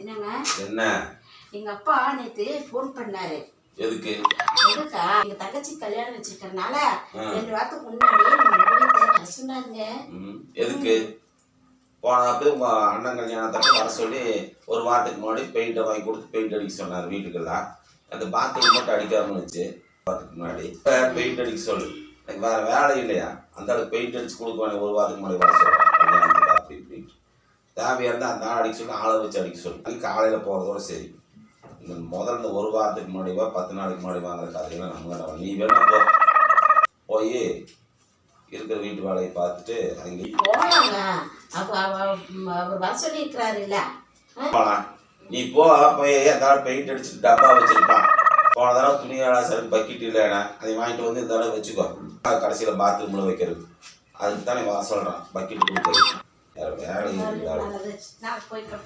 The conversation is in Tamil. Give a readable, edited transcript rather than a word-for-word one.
என்னங்க என்ன எங்க அப்பா நேத்து போன் பண்ணாரு. எதுக்கு? எதுக்கா? எங்க தங்கச்சி கல்யாணம் வச்சிருக்கறனால 2 வாரத்துக்கு முன்னாடியே நம்ம வீட்டுல வர சொன்னாருங்க. எதுக்கு? போனப்ப உங்க அண்ணன் கல்யாணத்தப்ப வர சொல்லி ஒரு வாரத்துக்கு முன்னாடி பெயிண்டை வாங்கி கொடுத்து பெயிண்ட் அடிக்க சொன்னார் வீட்டுக்கெல்லாம். அந்த பாத்ரூம் மட்டும் அடிக்காம வச்சு வாரத்துக்கு முன்னாடி பெயிண்ட் அடிக்க சொல்லு. எனக்கு வேற வேலை இல்லையா? அந்த அளவுக்கு பெயிண்ட் அடிச்சு கொடுக்க ஒரு வாரத்துக்கு முன்னாடி வர சொல்றேன் கல்யாணத்துக்கு அப்படி இப்படின்ட்டு. தேவையாக இருந்தால் அந்த ஆள் அடிக்க சொல்லி ஆளை வச்சு அடிக்க சொல்லு. அது காலையில் போகிறதோட சரி. இந்த முதல்ல ஒரு வாரத்துக்கு முன்னாடி 10 நாளைக்கு முன்னாடி வாங்குற கதையெல்லாம் நம்ம நீ வேணா போய் இருக்கிற வீட்டு வேலையை பார்த்துட்டு அங்கே போலாங்க. அப்ப அவர் வர சொல்லி இருக்கிறாருல்ல. போகலாம். நீ போய் ஏதாவது பெயிண்ட் அடிச்சுட்டு டப்பா வச்சிருப்பான். போன தடவை துணியாளா சரி பக்கெட் இல்லைண்ணா அதை வாங்கிட்டு வந்து இந்த தடவை வச்சுக்கோ. கடைசியில் பாத்ரூமில் வைக்கிறது அதுக்கு தானே வர சொல்கிறான் பக்கெட் கொடுக்குறது. வேற வேலை நான் போய்க்கிறேன்.